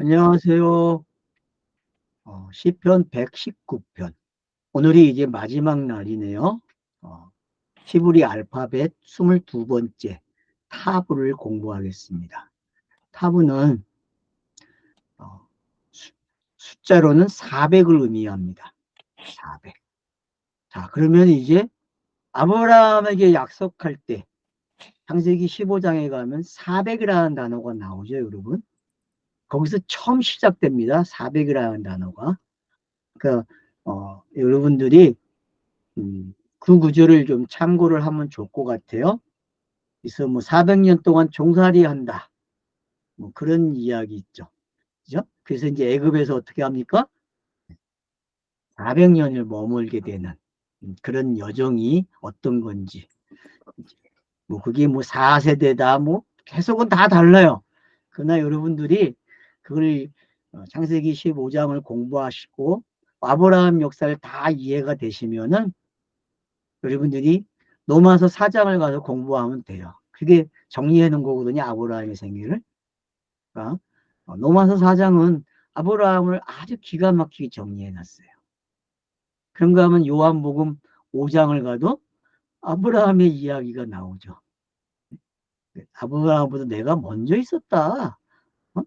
안녕하세요. 시편 119편. 오늘이 이제 마지막 날이네요. 히브리 알파벳 22번째 타브를 공부하겠습니다. 타브는 어, 숫자로는 400을 의미합니다. 400. 자, 그러면 이제 아브라함에게 약속할 때 창세기 15장에 가면 400이라는 단어가 나오죠, 여러분. 거기서 처음 시작됩니다. 400이라는 단어가. 그러니까 여러분들이 그 구절을 좀 참고를 하면 좋을 것 같아요. 그래서 뭐 400년 동안 종살이 한다. 뭐 그런 이야기 있죠. 그죠? 그래서 이제 애굽에서 어떻게 합니까? 400년을 머물게 되는 그런 여정이 어떤 건지. 뭐 그게 뭐 4세대다 뭐 해석은 다 달라요. 그러나 여러분들이 그걸 창세기 15장을 공부하시고 아브라함 역사를 다 이해가 되시면은 여러분들이 로마서 4장을 가서 공부하면 돼요. 그게 정리해 놓은 거거든요. 아브라함의 생애를. 그러니까 로마서 4장은 아브라함을 아주 기가 막히게 정리해 놨어요. 그런가 하면 요한복음 5장을 가도 아브라함의 이야기가 나오죠. 아브라함보다 내가 먼저 있었다. 어?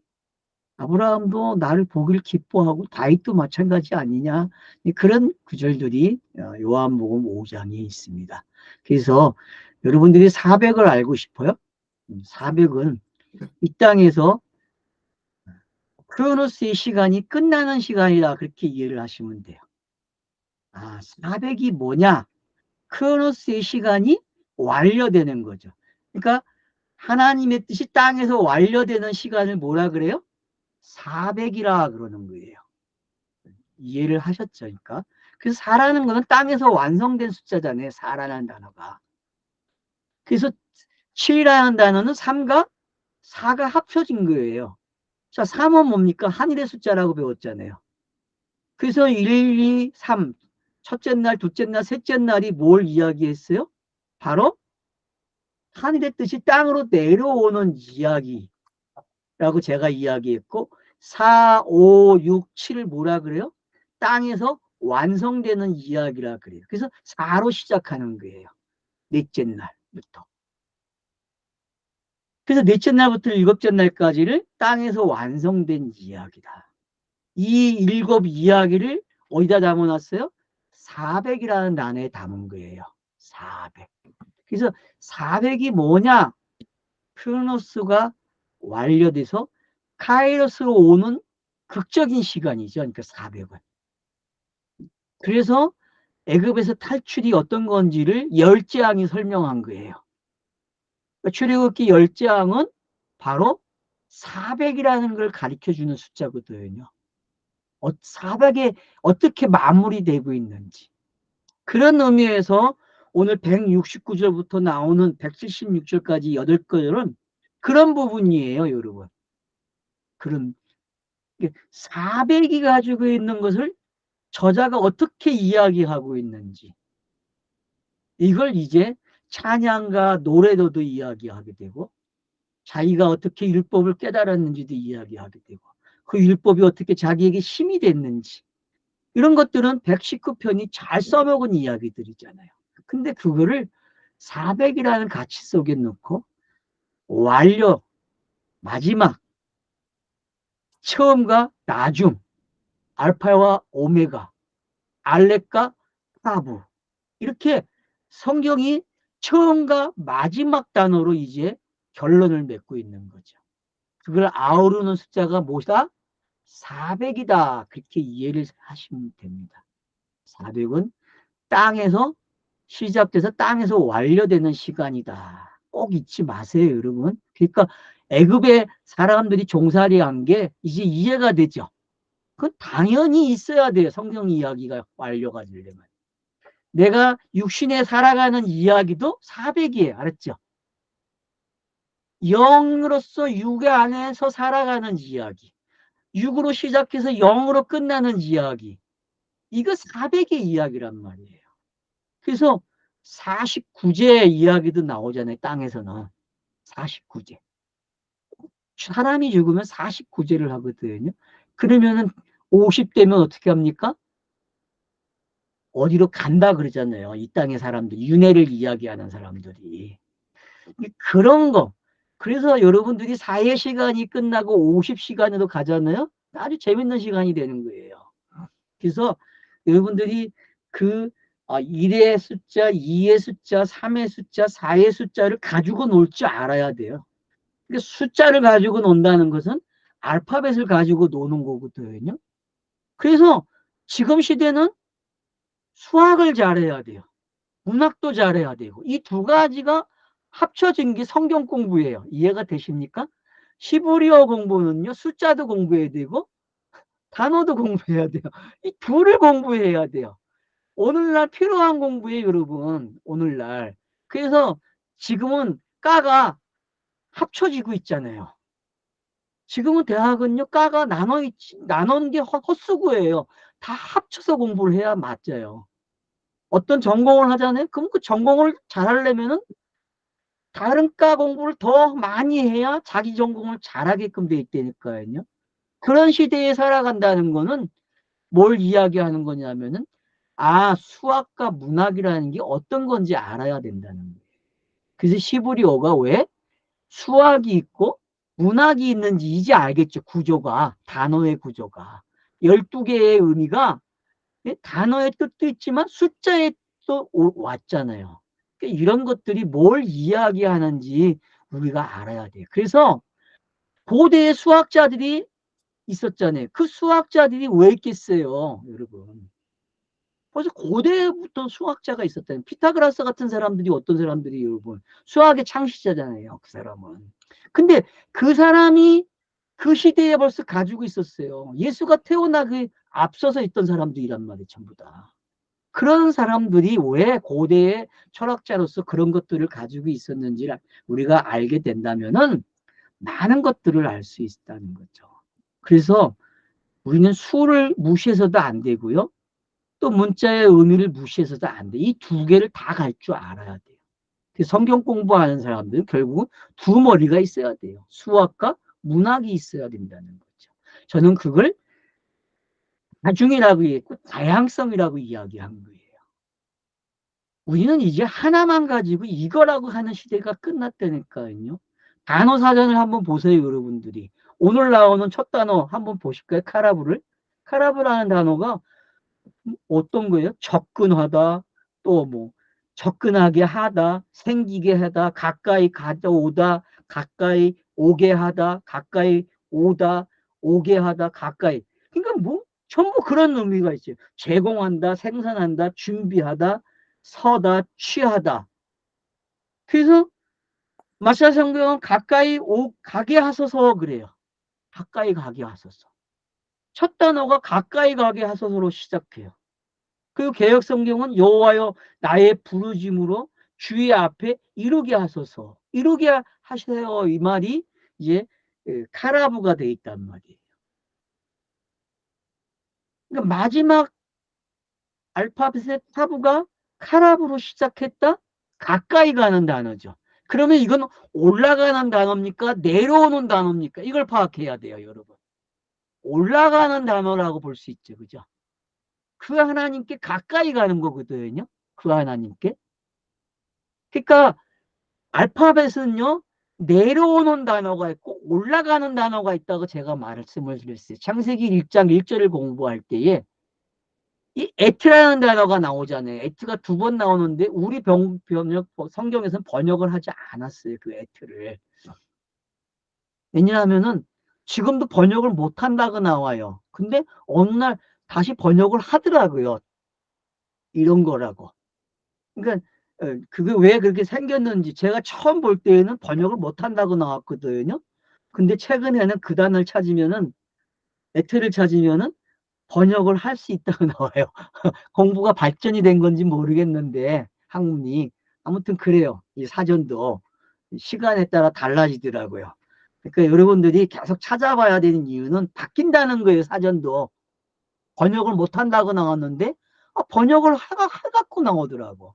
아브라함도 나를 보길 기뻐하고 다윗도 마찬가지 아니냐. 그런 구절들이 요한복음 5장에 있습니다. 그래서 여러분들이 400을 알고 싶어요? 400은 이 땅에서 크로노스의 시간이 끝나는 시간이다. 그렇게 이해를 하시면 돼요. 400이 뭐냐? 크로노스의 시간이 완료되는 거죠. 그러니까 하나님의 뜻이 땅에서 완료되는 시간을 뭐라 그래요? 400이라 그러는 거예요. 이해를 하셨죠? 그러니까. 그래서 4라는 거는 땅에서 완성된 숫자잖아요. 4라는 단어가. 그래서 7이라는 단어는 3과 4가 합쳐진 거예요. 자, 3은 뭡니까? 하늘의 숫자라고 배웠잖아요. 그래서 1, 2, 3, 첫째 날, 둘째 날, 셋째 날이 뭘 이야기했어요? 바로 하늘의 뜻이 땅으로 내려오는 이야기라고 제가 이야기했고, 4, 5, 6, 7을 뭐라 그래요? 땅에서 완성되는 이야기라 그래요. 그래서 4로 시작하는 거예요. 넷째 날부터. 그래서 넷째 날부터 일곱째 날까지를 땅에서 완성된 이야기다. 이 일곱 이야기를 어디다 담아놨어요? 400이라는 단어에 담은 거예요. 400. 그래서 400이 뭐냐? 크로노스가 완료돼서 카이로스로 오는 극적인 시간이죠. 그러니까 400은. 그래서 애굽에서 탈출이 어떤 건지를 열재앙이 설명한 거예요. 그러니까 출애굽기 열재앙은 바로 400이라는 걸 가리켜 주는 숫자거든요. 400에 어떻게 마무리되고 있는지. 그런 의미에서 오늘 169절부터 나오는 176절까지 8절은 그런 부분이에요, 여러분. 그런 400이 가지고 있는 것을 저자가 어떻게 이야기하고 있는지 이걸 이제 찬양과 노래로도 이야기하게 되고 자기가 어떻게 율법을 깨달았는지도 이야기하게 되고 그 율법이 어떻게 자기에게 힘이 됐는지 이런 것들은 119편이 잘 써먹은 이야기들이잖아요. 근데 그거를 400이라는 가치 속에 넣고 완료, 마지막, 처음과 나중, 알파와 오메가, 알렉과 타브 이렇게 성경이 처음과 마지막 단어로 이제 결론을 맺고 있는 거죠. 그걸 아우르는 숫자가 뭐다? 400이다. 그렇게 이해를 하시면 됩니다. 400은 땅에서 시작돼서 땅에서 완료되는 시간이다. 꼭 잊지 마세요, 여러분. 그러니까 애굽의 사람들이 종살이한 게 이제 이해가 되죠. 그 당연히 있어야 돼요. 성경 이야기가 완료가 되려면. 내가 육신에 살아가는 이야기도 400이에요. 알았죠? 영으로서 육 안에서 살아가는 이야기. 육으로 시작해서 영으로 끝나는 이야기. 이거 400의 이야기란 말이에요. 그래서 49제 이야기도 나오잖아요. 땅에서는. 49제. 사람이 죽으면 49제를 하거든요. 그러면은 50대면 어떻게 합니까? 어디로 간다 그러잖아요. 이 땅의 사람들, 윤회를 이야기하는 사람들이. 그런 거. 그래서 여러분들이 사회 시간이 끝나고 50시간으로 가잖아요. 아주 재밌는 시간이 되는 거예요. 그래서 여러분들이 그 1의 숫자, 2의 숫자, 3의 숫자, 4의 숫자를 가지고 놀 줄 알아야 돼요. 그러니까 숫자를 가지고 논다는 것은 알파벳을 가지고 노는 거거든요. 그래서 지금 시대는 수학을 잘해야 돼요. 문학도 잘해야 되고 이 두 가지가 합쳐진 게 성경 공부예요. 이해가 되십니까? 히브리어 공부는요. 숫자도 공부해야 되고 단어도 공부해야 돼요. 이 둘을 공부해야 돼요. 오늘날 필요한 공부예요, 여러분. 오늘날. 그래서 지금은 과가 합쳐지고 있잖아요. 지금은 대학은요, 과가 나누는 게 헛수고예요. 다 합쳐서 공부를 해야 맞아요. 어떤 전공을 하잖아요. 그럼 그 전공을 잘하려면은 다른 과 공부를 더 많이 해야 자기 전공을 잘하게끔 돼 있다니까요. 그런 시대에 살아간다는 거는 뭘 이야기하는 거냐면은 수학과 문학이라는 게 어떤 건지 알아야 된다는 거예요. 그래서 시브리오가 왜 수학이 있고 문학이 있는지 이제 알겠죠. 구조가, 단어의 구조가. 12개의 의미가 단어의 뜻도 있지만 숫자에 또 왔잖아요. 그러니까 이런 것들이 뭘 이야기하는지 우리가 알아야 돼요. 그래서 고대의 수학자들이 있었잖아요. 그 수학자들이 왜 있겠어요, 여러분? 벌써 고대부터 수학자가 있었다는 피타고라스 같은 사람들이 어떤 사람들이 여러분 수학의 창시자잖아요. 그 사람은. 근데 그 사람이 그 시대에 벌써 가지고 있었어요. 예수가 태어나기 앞서서 있던 사람들이란 말이에요. 전부 다. 그런 사람들이 왜 고대의 철학자로서 그런 것들을 가지고 있었는지를 우리가 알게 된다면은 많은 것들을 알 수 있다는 거죠. 그래서 우리는 수를 무시해서도 안 되고요. 또 문자의 의미를 무시해서도 안 돼. 이 두 개를 다 갈 줄 알아야 돼요. 성경 공부하는 사람들은 결국은 두 머리가 있어야 돼요. 수학과 문학이 있어야 된다는 거죠. 저는 그걸 다중이라고 했고 다양성이라고 이야기한 거예요. 우리는 이제 하나만 가지고 이거라고 하는 시대가 끝났다니까요. 단어 사전을 한번 보세요, 여러분들이. 오늘 나오는 첫 단어 한번 보실까요? 카라브를. 카라브라는 단어가 어떤 거예요? 접근하다, 또 뭐, 접근하게 하다, 생기게 하다, 가까이 가져오다, 가까이 오게 하다, 가까이 오다, 오게 하다, 가까이. 그러니까 뭐, 전부 그런 의미가 있어요. 제공한다, 생산한다, 준비하다, 서다, 취하다. 그래서 마샤 성경은 가게 하소서 그래요. 가까이 가게 하소서. 첫 단어가 가까이 가게 하소서로 시작해요. 그리고 개역 성경은 여호와여 나의 부르짐으로 주의 앞에 이루게 하소서. 이루게 하세요. 이 말이 이제 카라브가 돼 있단 말이에요. 그러니까 마지막 알파벳의 타브가 카라브로 시작했다? 가까이 가는 단어죠. 그러면 이건 올라가는 단어입니까? 내려오는 단어입니까? 이걸 파악해야 돼요, 여러분. 올라가는 단어라고 볼 수 있죠. 그죠? 그 하나님께 가까이 가는 거거든요. 그 하나님께. 그러니까 알파벳은요, 내려오는 단어가 있고 올라가는 단어가 있다고 제가 말씀을 드렸어요. 창세기 1장 1절을 공부할 때에 이 에트라는 단어가 나오잖아요. 에트가 두 번 나오는데 우리 번역 성경에서는 번역을 하지 않았어요. 그 에트를. 왜냐하면은 지금도 번역을 못 한다고 나와요. 근데 어느 날 다시 번역을 하더라고요. 이런 거라고. 그러니까 그게 왜 그렇게 생겼는지 제가 처음 볼 때에는 번역을 못 한다고 나왔거든요. 근데 최근에는 그 단어를 찾으면은 에트를 찾으면은 번역을 할 수 있다고 나와요. 공부가 발전이 된 건지 모르겠는데 학문이 아무튼 그래요. 이 사전도 시간에 따라 달라지더라고요. 그러니까 여러분들이 계속 찾아봐야 되는 이유는 바뀐다는 거예요. 사전도 번역을 못 한다고 나왔는데 번역을 해갖고 나오더라고.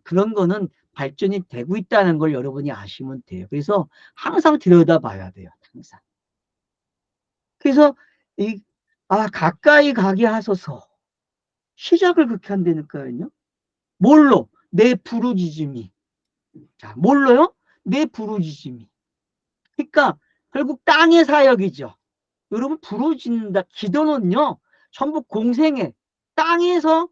그런 거는 발전이 되고 있다는 걸 여러분이 아시면 돼요. 그래서 항상 들여다봐야 돼요. 항상. 그래서 가까이 가게 하소서. 시작을 그렇게 한다니까요. 뭘로? 내 부르짖음이. 자, 뭘로요? 내 부르짖음이. 그러니까 결국 땅의 사역이죠. 여러분 부르짖는다. 기도는요. 전부 공생애. 땅에서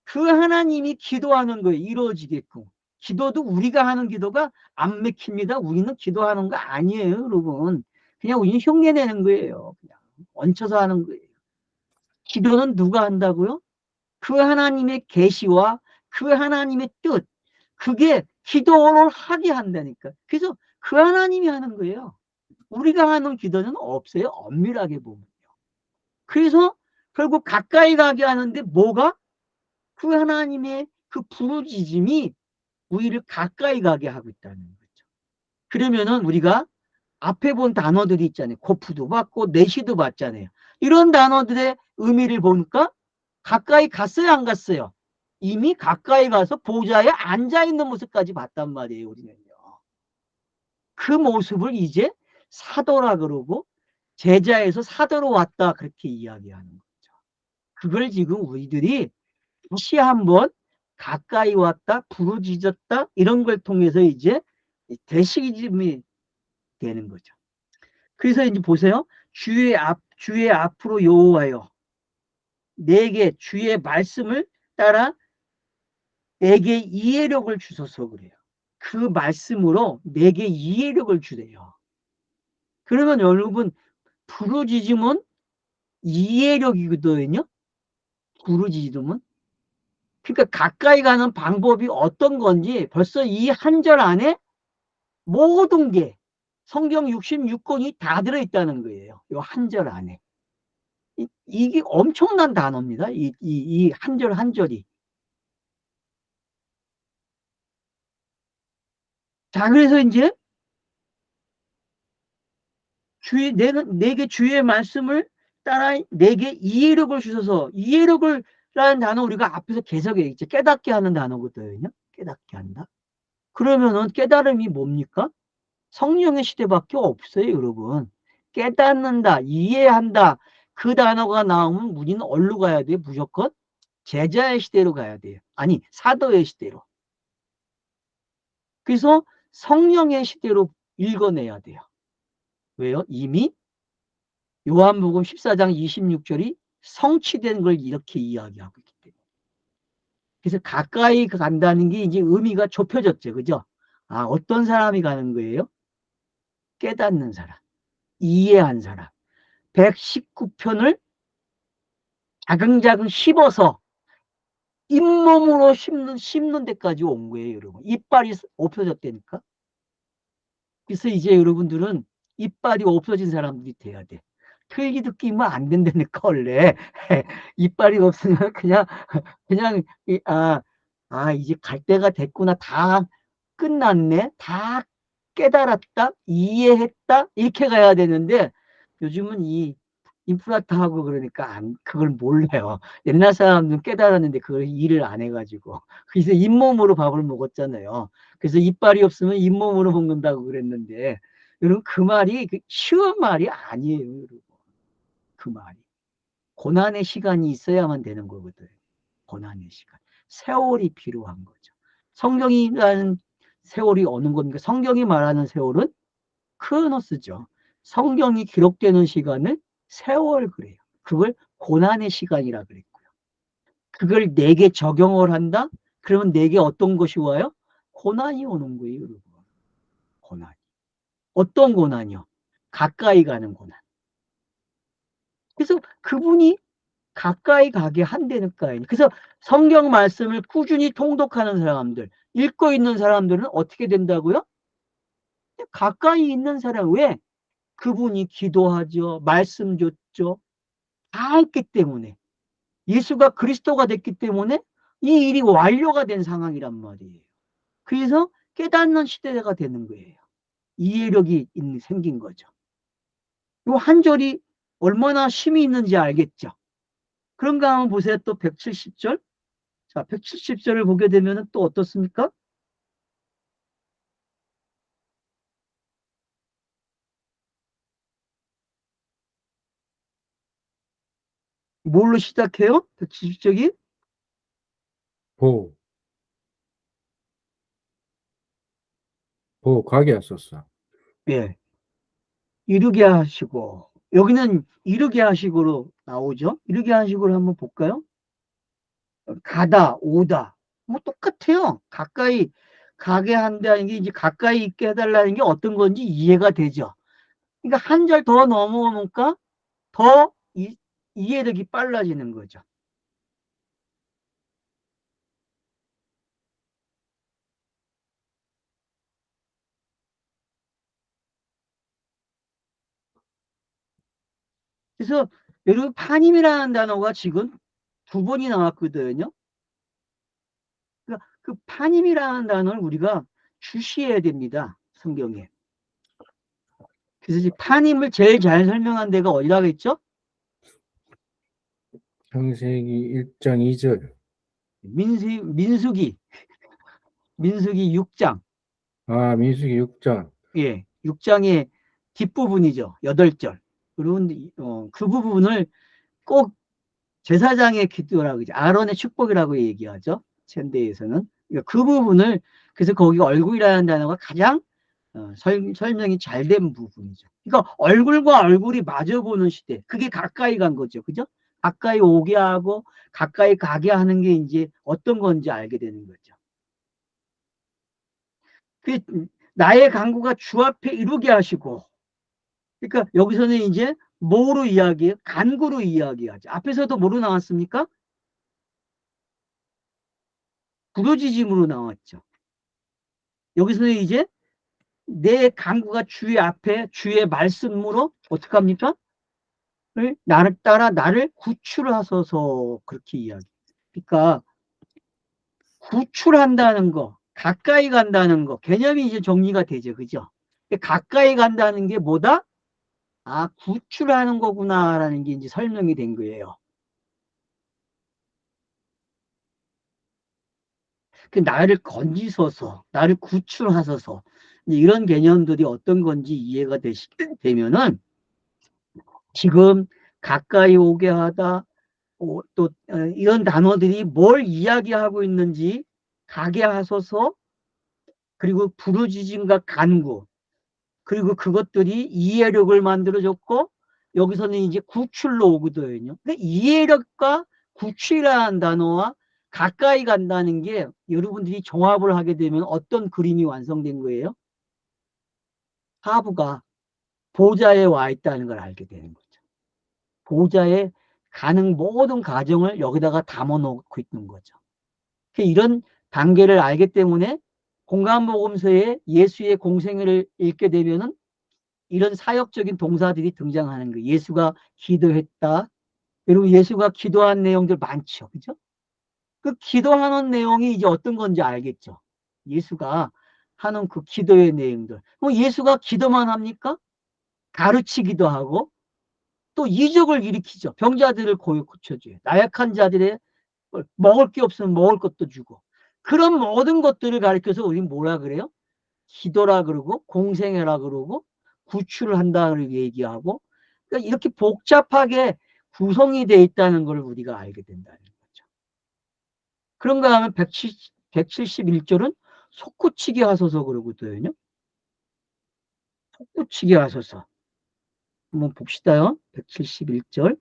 그 하나님이 기도하는 거예요. 이루어지게끔. 기도도 우리가 하는 기도가 안 맥힙니다. 우리는 기도하는 거 아니에요, 여러분. 그냥 우리는 흉내 내는 거예요. 그냥 얹혀서 하는 거예요. 기도는 누가 한다고요? 그 하나님의 계시와 그 하나님의 뜻. 그게 기도를 하게 한다니까. 그래서 그 하나님이 하는 거예요. 우리가 하는 기도는 없어요. 엄밀하게 보면요. 그래서 결국 가까이 가게 하는데 뭐가? 그 하나님의 그 부르짖음이 우리를 가까이 가게 하고 있다는 거죠. 그러면은 우리가 앞에 본 단어들이 있잖아요. 고프도 받고 내시도 받잖아요. 이런 단어들의 의미를 보니까 가까이 갔어요, 안 갔어요? 이미 가까이 가서 보좌에 앉아있는 모습까지 봤단 말이에요, 우리는요. 그 모습을 이제 사도라 그러고 제자에서 사도로 왔다 그렇게 이야기하는 거죠. 그걸 지금 우리들이 다시 한번 가까이 왔다, 부르짖었다 이런 걸 통해서 이제 대시즘이 되는 거죠. 그래서 이제 보세요. 주의 앞으로 여호와여 내게 주의 말씀을 따라 내게 이해력을 주소서 그래요. 그 말씀으로 내게 이해력을 주래요. 그러면 여러분 부르짖음은 이해력이거든요. 부르짖음은. 그러니까 가까이 가는 방법이 어떤 건지 벌써 이 한 절 안에 모든 게 성경 66권이 다 들어있다는 거예요. 이 한 절 안에. 이게 엄청난 단어입니다. 이 한 절 한 절이. 자, 그래서 이제 내게 주의 말씀을 따라 내게 이해력을 주셔서 이해력을 라는 단어 우리가 앞에서 계속해 있죠. 깨닫게 하는 단어거든요. 깨닫게 한다. 그러면은 깨달음이 뭡니까? 성령의 시대밖에 없어요, 여러분. 깨닫는다, 이해한다. 그 단어가 나오면 우리는 어디로 가야 돼요? 무조건 제자의 시대로 가야 돼요. 아니, 사도의 시대로. 그래서 성령의 시대로 읽어내야 돼요. 왜요? 이미 요한복음 14장 26절이 성취된 걸 이렇게 이야기하고 있기 때문에. 그래서 가까이 간다는 게 이제 의미가 좁혀졌죠. 그죠? 아, 어떤 사람이 가는 거예요? 깨닫는 사람, 이해한 사람. 119편을 자긍자긍 씹어서 잇몸으로 씹는 데까지 온 거예요, 여러분. 이빨이 없어졌다니까. 그래서 이제 여러분들은 이빨이 없어진 사람들이 돼야 돼. 틀기 듣기만 안 된다니까, 원래. 이빨이 없으면 그냥, 이제 갈 때가 됐구나. 다 끝났네. 다 깨달았다. 이해했다. 이렇게 가야 되는데, 요즘은 이 인플라타하고 그러니까 그걸 몰라요. 옛날 사람들은 깨달았는데 그걸 일을 안 해가지고. 그래서 잇몸으로 밥을 먹었잖아요. 그래서 이빨이 없으면 잇몸으로 먹는다고 그랬는데, 여러분 그 말이 쉬운 말이 아니에요. 여러분. 그 말이. 고난의 시간이 있어야만 되는 거거든. 고난의 시간. 세월이 필요한 거죠. 성경이라는 세월이 어느 겁니까? 성경이 말하는 세월은 크로노스죠. 성경이 기록되는 시간을 세월 그래요. 그걸 고난의 시간이라 그랬고요. 그걸 내게 적용을 한다? 그러면 내게 어떤 것이 와요? 고난이 오는 거예요, 여러분. 고난. 어떤 고난이요? 가까이 가는 고난. 그래서 그분이 가까이 가게 한다니까요. 그래서 성경 말씀을 꾸준히 통독하는 사람들, 읽고 있는 사람들은 어떻게 된다고요? 가까이 있는 사람. 왜? 그분이 기도하죠. 말씀 줬죠. 다 했기 때문에. 예수가 그리스도가 됐기 때문에 이 일이 완료가 된 상황이란 말이에요. 그래서 깨닫는 시대가 되는 거예요. 이해력이 생긴 거죠. 이 한 절이 얼마나 힘이 있는지 알겠죠. 그런가 하면 보세요. 또 170절. 자, 170절을 보게 되면 또 어떻습니까? 뭘로 시작해요? 170절이? 보, 가게 하소서. 예. 이루게 하시고, 여기는 이루게 하시고로 나오죠? 이루게 하시고를 한번 볼까요? 가다, 오다. 뭐 똑같아요. 가까이 가게 한다는 게 이제 가까이 있게 해달라는 게 어떤 건지 이해가 되죠. 그러니까 한 절 더 넘어오니까 더 이해력이 빨라지는 거죠. 그래서 여러분 파님이라는 단어가 지금 두 번이 나왔거든요. 그러니까 그 파님이라는 단어를 우리가 주시해야 됩니다. 성경에. 그래서 이 파님을 제일 잘 설명한 데가 어디라고 했죠? 창세기 1장 2절. 민수기 6장. 아, 민수기 6장. 예, 6장의 뒷부분이죠. 8절. 그리고 그 부분을 꼭 제사장의 기도라고 하죠. 아론의 축복이라고 얘기하죠. 챈데에서는. 그러니까 그 부분을, 그래서 거기 얼굴이라는 단어가 가장 설명이 잘 된 부분이죠. 그러니까 얼굴과 얼굴이 마주보는 시대. 그게 가까이 간 거죠. 그죠? 가까이 오게 하고 가까이 가게 하는 게 이제 어떤 건지 알게 되는 거죠. 그 나의 간구가 주 앞에 이루게 하시고, 그러니까 여기서는 이제 뭐로 이야기해요? 간구로 이야기하죠. 앞에서도 뭐로 나왔습니까? 부르짖음으로 나왔죠. 여기서는 이제 내 간구가 주의 앞에 주의 말씀으로 어떻게 합니까? 나를 따라 나를 구출하소서, 그렇게 이야기. 그러니까 구출한다는 거, 가까이 간다는 거, 개념이 이제 정리가 되죠. 그죠? 가까이 간다는 게 뭐다? 아, 구출하는 거구나라는 게 이제 설명이 된 거예요. 그 나를 건지소서, 나를 구출하소서, 이런 개념들이 어떤 건지 이해가 되면은 지금 가까이 오게 하다, 또 이런 단어들이 뭘 이야기하고 있는지 가게 하소서, 그리고 부르짖음과 간구, 그리고 그것들이 이해력을 만들어줬고, 여기서는 이제 구출로 오거든요. 근데 이해력과 구출이라는 단어와 가까이 간다는 게 여러분들이 종합을 하게 되면 어떤 그림이 완성된 거예요? 하부가 보좌에 와 있다는 걸 알게 되는 거죠. 보좌에 가는 모든 과정을 여기다가 담아 놓고 있는 거죠. 이런 단계를 알기 때문에 공간복음서에 예수의 공생애를 읽게 되면은 이런 사역적인 동사들이 등장하는 거예요. 예수가 기도했다. 그리고 예수가 기도한 내용들 많죠. 그죠? 그 기도하는 내용이 이제 어떤 건지 알겠죠. 예수가 하는 그 기도의 내용들. 뭐 예수가 기도만 합니까? 가르치기도 하고 또 이적을 일으키죠. 병자들을 고쳐줘요. 나약한 자들의 먹을 게 없으면 먹을 것도 주고. 그런 모든 것들을 가르쳐서 우리는 뭐라 그래요? 기도라 그러고 공생애라 그러고 구출을 한다고 얘기하고, 그러니까 이렇게 복잡하게 구성이 되어 있다는 걸 우리가 알게 된다는 거죠. 그런가 하면 171절은 속구치게 하소서 그러거든요. 속구치게 하소서. 한번 봅시다요. 171절.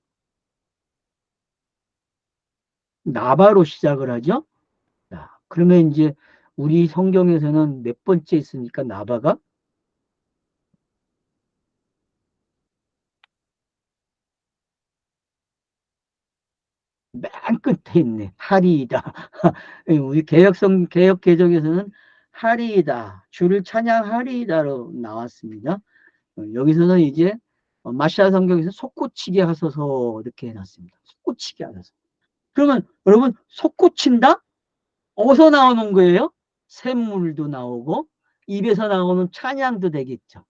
나바로 시작을 하죠. 자, 그러면 이제 우리 성경에서는 몇 번째 있습니까? 나바가? 맨 끝에 있네. 하리이다. 우리 개혁 개정에서는 하리이다. 주를 찬양하리이다로 나왔습니다. 여기서는 이제 마샤 성경에서 속구치게 하소서 이렇게 해놨습니다. 속구치게 하소서. 그러면 여러분 속구친다? 어디서 나오는 거예요? 샘물도 나오고 입에서 나오는 찬양도 되겠죠.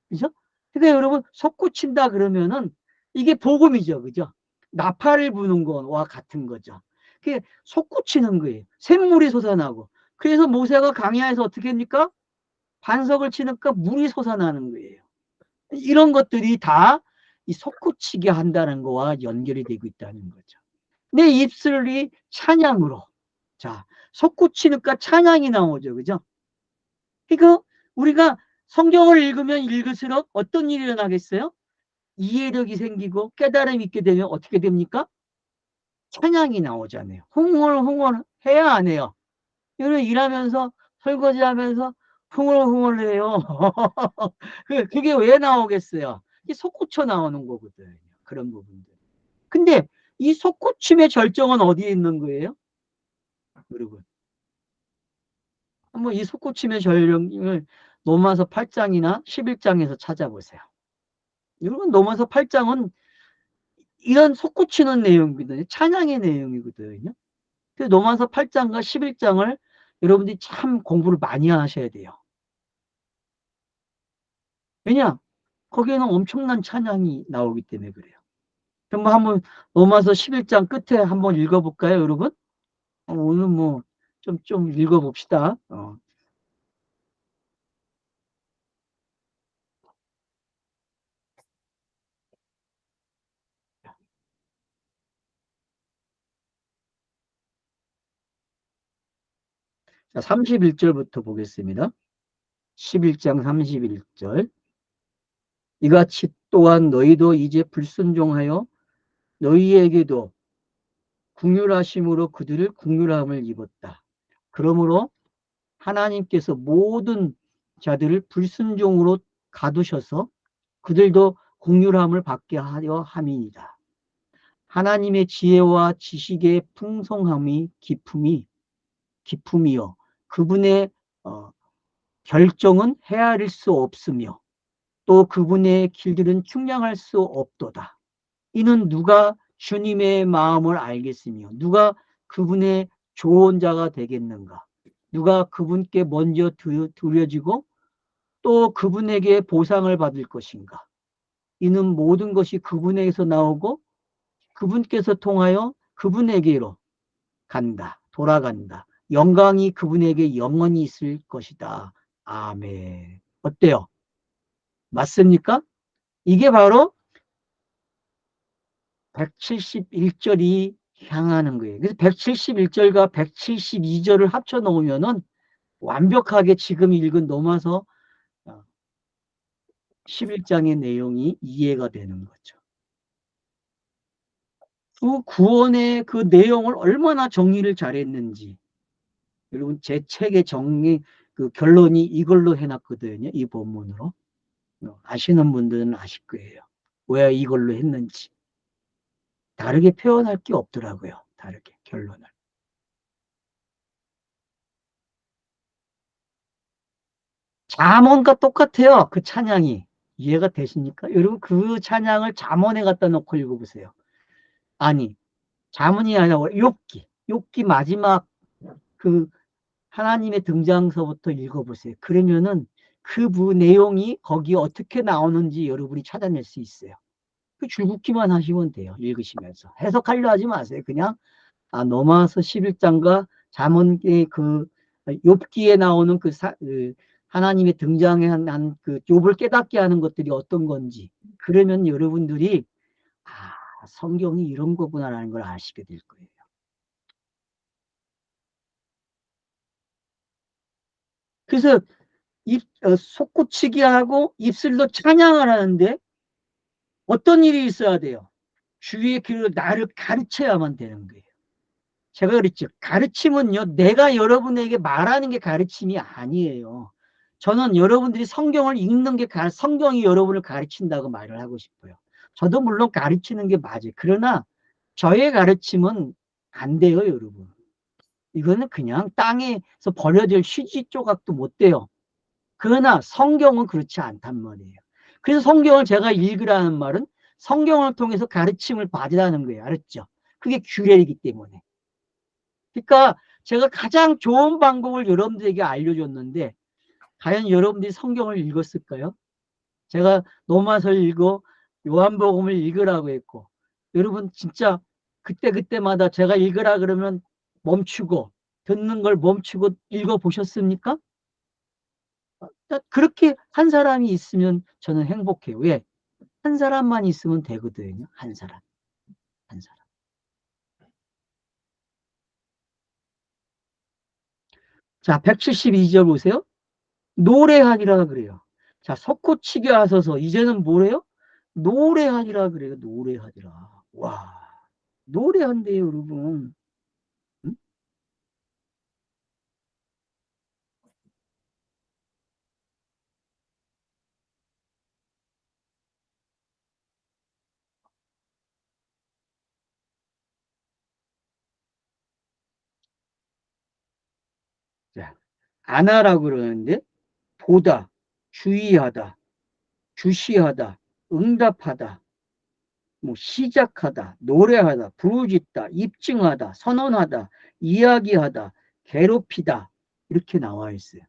그죠? 그러니까 여러분 속구친다 그러면은 이게 복음이죠. 그죠? 나팔을 부는 거와 같은 거죠. 그게 솟구치는 거예요. 샘물이 솟아나고. 그래서 모세가 광야에서 어떻게 합니까? 반석을 치니까 물이 솟아나는 거예요. 이런 것들이 다 이 솟구치게 한다는 거와 연결이 되고 있다는 거죠. 내 입술이 찬양으로. 자, 솟구치니까 찬양이 나오죠. 그죠? 그러니까 우리가 성경을 읽으면 읽을수록 어떤 일이 일어나겠어요? 이해력이 생기고 깨달음이 있게 되면 어떻게 됩니까? 찬양이 나오잖아요. 흥얼흥얼 해야 안 해요? 이런 일하면서 설거지하면서 흥얼흥얼해요. 그게 왜 나오겠어요? 이 솟구쳐 나오는 거거든요. 그런 부분들. 근데 이 솟구침의 절정은 어디에 있는 거예요? 여러분. 한번 이 솟구침의 절정을 로마서 8장이나 11장에서 찾아보세요. 여러분, 로마서 8장은 이런 솟구치는 내용이거든요. 찬양의 내용이거든요. 그래서 로마서 8장과 11장을 여러분들이 참 공부를 많이 하셔야 돼요. 왜냐? 거기에는 엄청난 찬양이 나오기 때문에 그래요. 그럼 한번 로마서 11장 끝에 한번 읽어볼까요, 여러분? 오늘 뭐 좀 읽어봅시다. 자, 31절부터 보겠습니다. 11장 31절. 이같이 또한 너희도 이제 불순종하여 너희에게도 긍휼하심으로 그들을 긍휼함을 입었다. 그러므로 하나님께서 모든 자들을 불순종으로 가두셔서 그들도 긍휼함을 받게 하려 함이니라. 하나님의 지혜와 지식의 풍성함이 기품이요 그분의 결정은 헤아릴 수 없으며 또 그분의 길들은 측량할 수 없도다. 이는 누가 주님의 마음을 알겠으며 누가 그분의 조언자가 되겠는가? 누가 그분께 먼저 두려지고 또 그분에게 보상을 받을 것인가? 이는 모든 것이 그분에게서 나오고 그분께서 통하여 그분에게로 간다. 돌아간다. 영광이 그분에게 영원히 있을 것이다. 아멘. 어때요? 맞습니까? 이게 바로 171절이 향하는 거예요. 그래서 171절과 172절을 합쳐 놓으면은 완벽하게 지금 읽은 로마서 11장의 내용이 이해가 되는 거죠. 그 구원의 그 내용을 얼마나 정리를 잘했는지. 여러분, 제 책의 정리, 그 결론이 이걸로 해놨거든요. 이 본문으로. 아시는 분들은 아실 거예요. 왜 이걸로 했는지. 다르게 표현할 게 없더라고요. 다르게, 결론을. 잠언과 똑같아요. 그 찬양이. 이해가 되십니까? 여러분, 그 찬양을 잠언에 갖다 놓고 읽어보세요. 아니, 잠언이 아니라 욥기 마지막 그 하나님의 등장서부터 읽어보세요. 그러면은 그 내용이 거기에 어떻게 나오는지 여러분이 찾아낼 수 있어요. 그 줄긋기만 하시면 돼요. 읽으시면서. 해석하려 하지 마세요. 그냥 로마서 11장과 잠언의 그 욥기에 나오는 그 하나님의 등장에 한 그 욥을 깨닫게 하는 것들이 어떤 건지. 그러면 여러분들이 성경이 이런 거구나라는 걸 아시게 될 거예요. 그래서 속구치기 하고 입술로 찬양을 하는데 어떤 일이 있어야 돼요? 주위에 그 나를 가르쳐야만 되는 거예요. 제가 그랬죠. 가르침은요, 내가 여러분에게 말하는 게 가르침이 아니에요. 저는 여러분들이 성경을 읽는 게 성경이 여러분을 가르친다고 말을 하고 싶어요. 저도 물론 가르치는 게 맞아요. 그러나 저의 가르침은 안 돼요, 여러분. 이거는 그냥 땅에서 버려질 휴지 조각도 못 돼요. 그러나 성경은 그렇지 않단 말이에요. 그래서 성경을 제가 읽으라는 말은 성경을 통해서 가르침을 받으라는 거예요. 알았죠? 그게 규례이기 때문에. 그러니까 제가 가장 좋은 방법을 여러분들에게 알려줬는데 과연 여러분들이 성경을 읽었을까요? 제가 로마서를 읽고 요한복음을 읽으라고 했고 여러분 진짜 그때마다 제가 읽으라 그러면 멈추고, 듣는 걸 멈추고 읽어보셨습니까? 그렇게 한 사람이 있으면 저는 행복해요. 왜? 한 사람만 있으면 되거든요. 한 사람. 한 사람. 자, 172절 보세요. 노래하니라 그래요. 자, 솟구치게 하소서. 이제는 뭐래요? 노래하니라 그래요. 노래하니라. 와, 노래한대요, 여러분. 응? 자, 안 하라고 그러는데, 보다, 주의하다, 주시하다, 응답하다, 뭐 시작하다, 노래하다, 부르짖다, 입증하다, 선언하다, 이야기하다, 괴롭히다 이렇게 나와 있어요.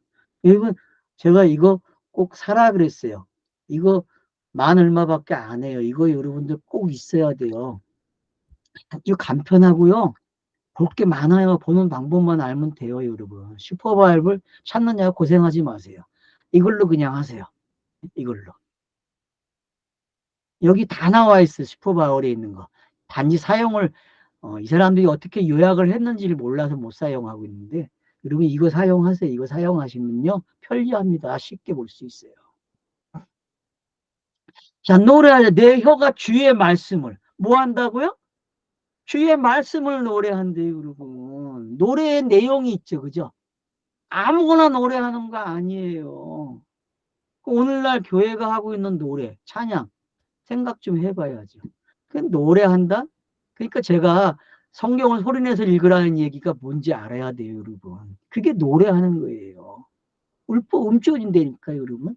여러분 제가 이거 꼭 사라 그랬어요. 이거 만 얼마밖에 안 해요. 이거 여러분들 꼭 있어야 돼요. 아주 간편하고요. 볼 게 많아요. 보는 방법만 알면 돼요, 여러분. 슈퍼바이블 찾느냐고 고생하지 마세요. 이걸로 그냥 하세요. 이걸로. 여기 다 나와 있어. 슈퍼바이올에 있는 거. 단지 사용을 이 사람들이 어떻게 요약을 했는지를 몰라서 못 사용하고 있는데 여러분 이거 사용하세요. 이거 사용하시면요 편리합니다. 쉽게 볼 수 있어요. 자, 노래하자. 내 혀가 주의 말씀을 뭐 한다고요? 주의 말씀을 노래한대요, 여러분. 노래의 내용이 있죠, 그죠? 아무거나 노래하는 거 아니에요. 오늘날 교회가 하고 있는 노래, 찬양 생각 좀 해봐야죠. 그 노래한다? 그러니까 제가 성경을 소리내서 읽으라는 얘기가 뭔지 알아야 돼요, 여러분. 그게 노래하는 거예요. 음주어진다니까요, 여러분.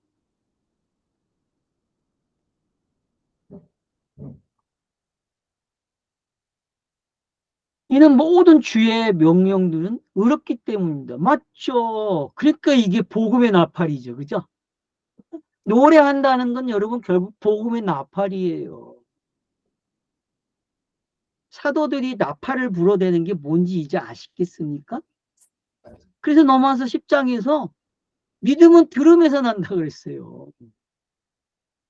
이는 모든 주의 명령들은 의롭기 때문입니다. 맞죠? 그러니까 이게 복음의 나팔이죠, 그죠? 노래한다는 건 여러분 결국 복음의 나팔이에요. 사도들이 나팔을 불어대는 게 뭔지 이제 아시겠습니까? 그래서 로마서 10장에서 믿음은 들음에서 난다 그랬어요.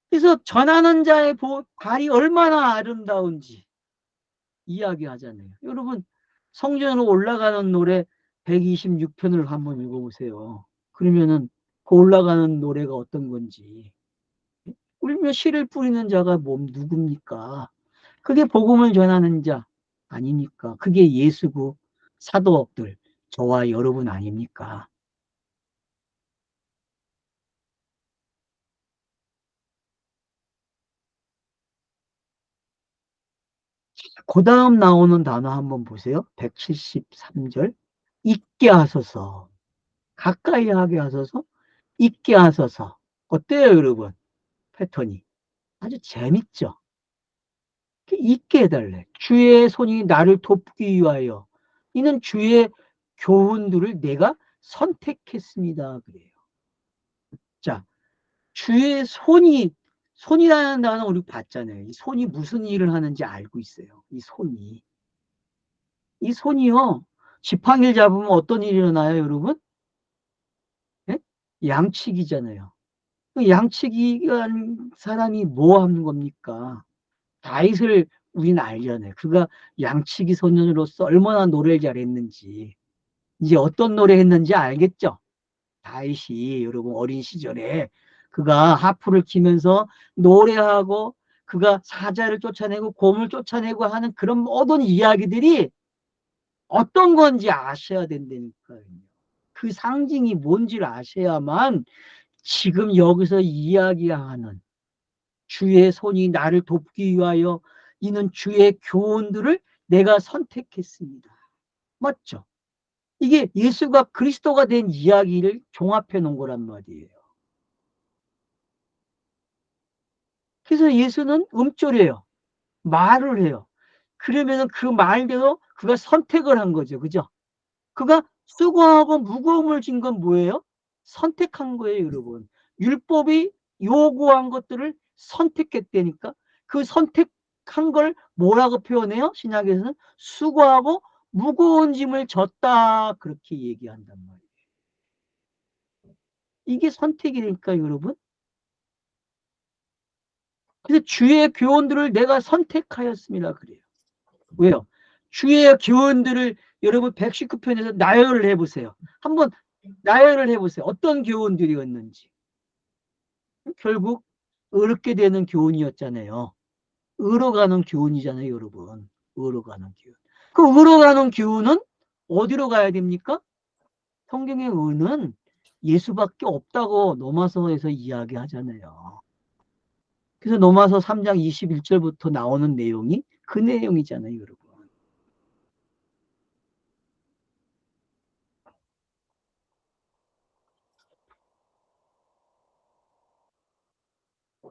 그래서 전하는 자의 발이 얼마나 아름다운지 이야기하잖아요. 여러분 성전으로 올라가는 노래 126편을 한번 읽어보세요. 그러면은 그 올라가는 노래가 어떤 건지. 울며 씨를 뿌리는 자가 누굽니까? 그게 복음을 전하는 자 아닙니까? 그게 예수고 사도들 저와 여러분 아닙니까? 그 다음 나오는 단어 한번 보세요. 173절. 있게 하소서. 가까이 하게 하소서. 있게 하소서. 어때요, 여러분? 패턴이. 아주 재밌죠? 있게 해달래. 주의 손이 나를 돕기 위하여. 이는 주의 교훈들을 내가 선택했습니다. 그래요. 자, 주의 손이라는 단어 우리 봤잖아요. 이 손이 무슨 일을 하는지 알고 있어요. 이 손이. 이 손이요. 지팡이를 잡으면 어떤 일이 일어나요, 여러분? 예? 양치기잖아요. 그 양치기한 사람이 뭐 하는 겁니까? 다윗을 우리는 알잖아요. 그가 양치기 소년으로서 얼마나 노래를 잘했는지. 이제 어떤 노래 했는지 알겠죠? 다윗이 여러분 어린 시절에 그가 하프를 치면서 노래하고 그가 사자를 쫓아내고 곰을 쫓아내고 하는 그런 모든 이야기들이 어떤 건지 아셔야 된다니까요. 그 상징이 뭔지를 아셔야만 지금 여기서 이야기하는 주의 손이 나를 돕기 위하여 이는 주의 교훈들을 내가 선택했습니다. 맞죠? 이게 예수가 그리스도가 된 이야기를 종합해 놓은 거란 말이에요. 그래서 예수는 음절해요. 말을 해요. 그러면은 그 말대로 그가 선택을 한 거죠. 그죠? 그가 수고하고 무거움을 진 건 뭐예요? 선택한 거예요, 여러분. 율법이 요구한 것들을 선택했다니까. 그 선택한 선택한 걸 뭐라고 표현해요? 신약에서는 수고하고 무거운 짐을 졌다 그렇게 얘기한단 말이에요. 이게 선택이니까 여러분. 그래서 주의 교훈들을 내가 선택하였습니다 그래요. 왜요? 주의 교훈들을 여러분 119편에서 나열을 해보세요. 한번 나열을 해보세요. 어떤 교훈들이었는지. 결국 의롭게 되는 교훈이었잖아요. 의로 가는 교훈이잖아요, 여러분. 의로 가는 교훈. 그 의로 가는 교훈은 어디로 가야 됩니까? 성경의 의는 예수밖에 없다고 로마서에서 이야기하잖아요. 그래서 로마서 3장 21절부터 나오는 내용이 그 내용이잖아요, 여러분.